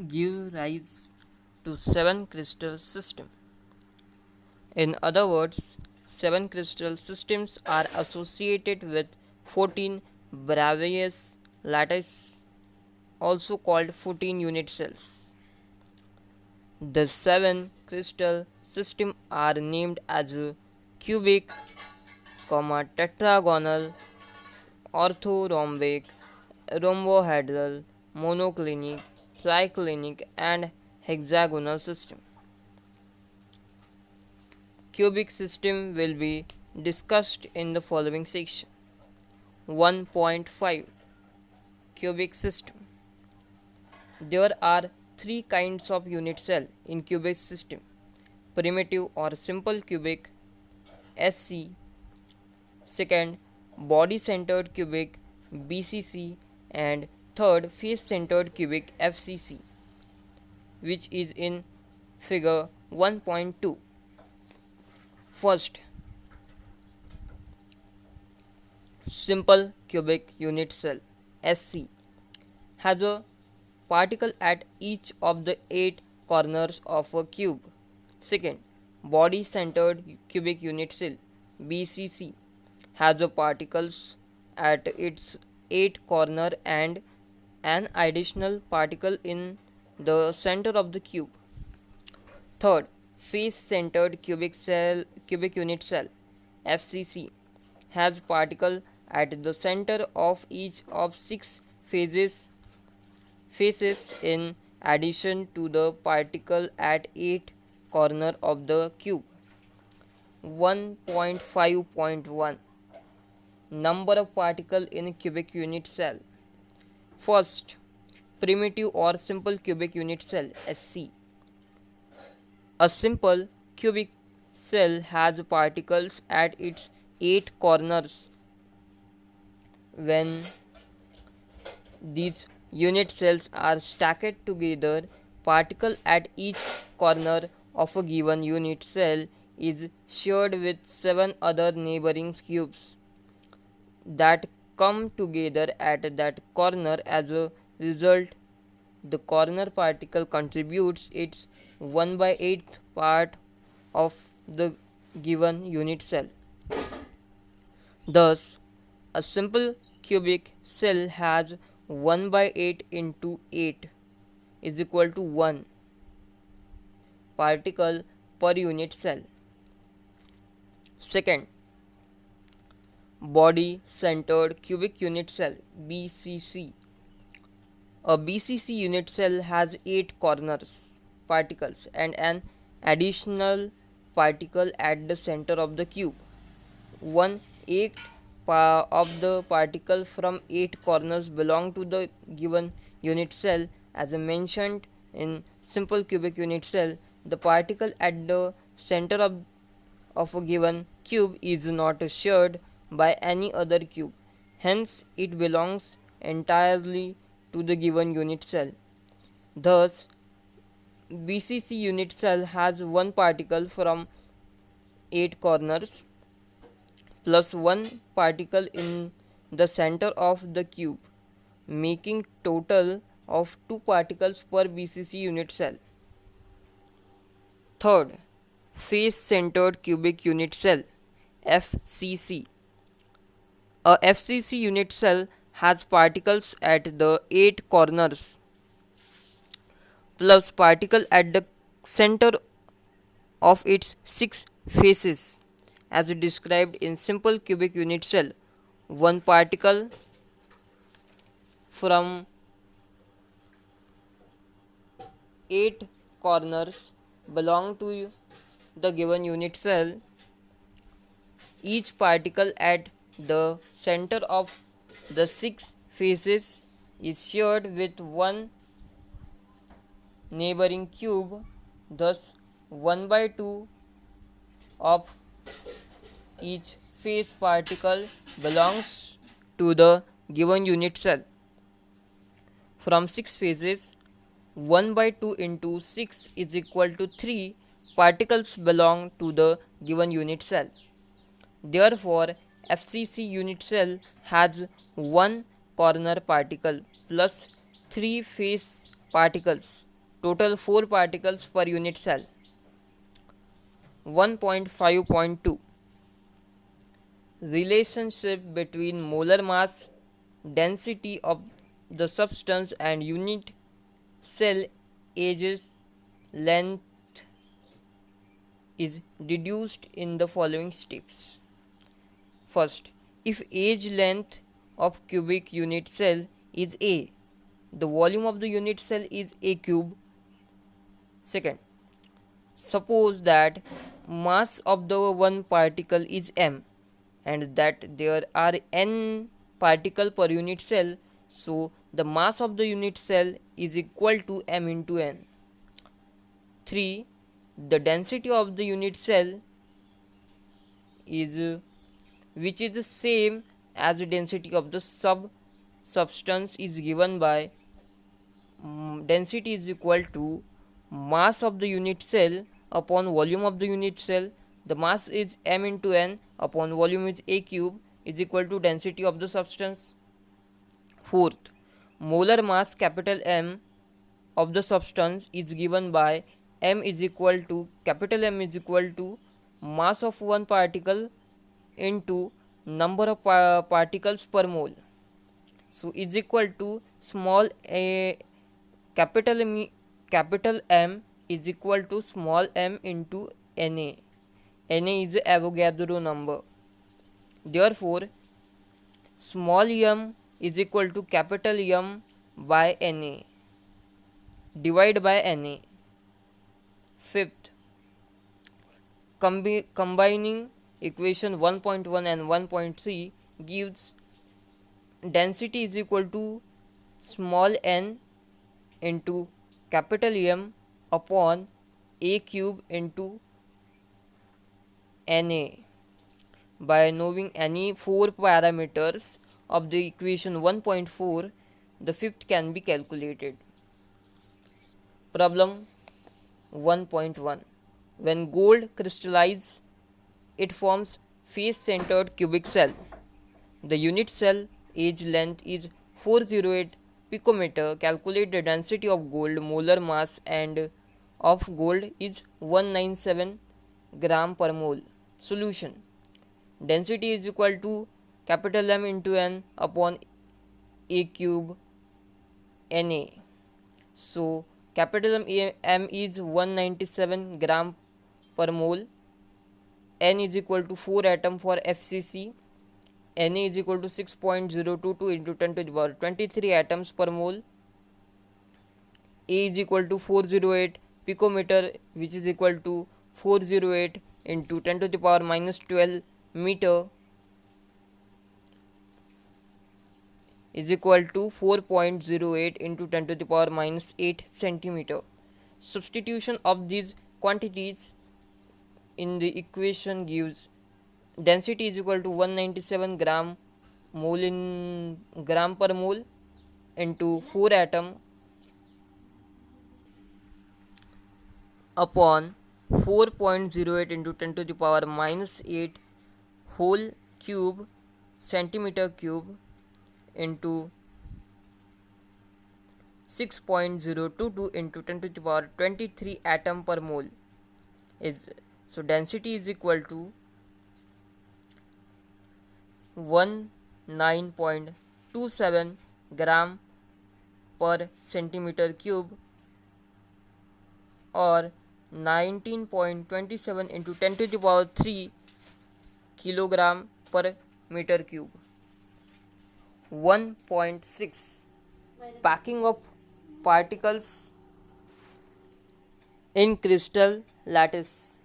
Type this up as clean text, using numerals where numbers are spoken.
give rise to seven crystal system. In other words, seven crystal systems are associated with 14 Bravais lattice, also called 14 unit cells. The seven crystal system are named as cubic, tetragonal, orthorhombic, rhombohedral, monoclinic, triclinic, and hexagonal system. Cubic system will be discussed in the following section. 1.5 Cubic system. There are three kinds of unit cell in cubic system: primitive or simple cubic SC, second body centered cubic BCC, and third face centered cubic FCC, which is in figure 1.2. First, simple cubic unit cell SC has a particle at each of the 8 corners of a cube. Second, body centered cubic unit cell BCC has a particles at its 8 corner and an additional particle in the center of the cube. Third, face centered cubic unit cell FCC has particle at the center of each of 6 faces in addition to the particle at 8 corner of the cube. 1.5.1 Number of particle in cubic unit cell. First, primitive or simple cubic unit cell SC. A simple cubic cell has particles at its 8 corners. When these unit cells are stacked together, particle at each corner of a given unit cell is shared with 7 other neighboring cubes that come together at that corner. As a result, the corner particle contributes its 1 by 8th part of the given unit cell. Thus, a simple cubic cell has 1 by 8 into 8 is equal to 1 particle per unit cell. Second, body centered cubic unit cell BCC. A BCC unit cell has 8 corners particles and an additional particle at the center of the cube. 1/8 of the particle from 8 corners belong to the given unit cell. As mentioned in simple cubic unit cell, the particle at the center of a given cube is not shared by any other cube. Hence, it belongs entirely to the given unit cell. Thus, BCC unit cell has one particle from 8 corners plus one particle in the center of the cube, making total of 2 particles per BCC unit cell. Third, face centered cubic unit cell FCC. A FCC unit cell has particles at the 8 corners plus particle at the center of its 6 faces, as described in simple cubic unit cell. One particle from 8 corners belong to the given unit cell. Each particle at the center of the 6 faces is shared with one neighboring cube. Thus, 1 by 2 of each face particle belongs to the given unit cell. From 6 faces, 1 by 2 into 6 is equal to 3 particles belong to the given unit cell. Therefore, FCC unit cell has one corner particle plus 3 face particles. Total 4 particles per unit cell. 1.5.2 Relationship between molar mass, density of the substance and unit cell ages length is deduced in the following steps. First, if age length of cubic unit cell is A, the volume of the unit cell is A cube. Second, suppose that mass of the one particle is m and that there are n particle per unit cell, so the mass of the unit cell is equal to m into n. 3. The density of the unit cell is which is the same as the density of the substance is given by density is equal to mass of the unit cell upon volume of the unit cell. The mass is m into n upon volume is a cube is equal to density of the substance. Fourth, molar mass capital M of the substance is given by m is equal to capital M is equal to mass of one particle into number of particles per mole. So is equal to small a capital M is equal to small m into Na. Na is Avogadro number. Therefore, small m is equal to capital M by Na. Divide by Na. Fifth, combining equation 1.1 and 1.3 gives density is equal to small n into capital M upon a cube into Na. By knowing any 4 parameters of the equation 1.4, the fifth can be calculated. Problem 1.1. When gold crystallizes, it forms face-centered cubic cell. The unit cell age length is 408 picometer. Calculate the density of gold molar mass and of gold is 197 gram per mole. Solution. Density is equal to capital M into n upon a cube Na. So capital M is 197 gram per mole. N is equal to 4 atom for FCC. Na is equal to 6.022 into 10 to the power 23 atoms per mole. A is equal to 408 picometer, which is equal to 408 into 10 to the power minus 12 meter is equal to 4.08 into 10 to the power minus 8 centimeter. Substitution of these quantities in the equation gives density is equal to 197 gram per mole into 4 atom upon 4.08 into 10 to the power minus 8 whole cube centimeter cube into 6.022 into 10 to the power 23 atom per mole is, so density is equal to 19.27 gram per centimeter cube or 19.27 into 10 to the power 3 kilogram per meter cube. 1.6 Packing of particles in crystal lattice.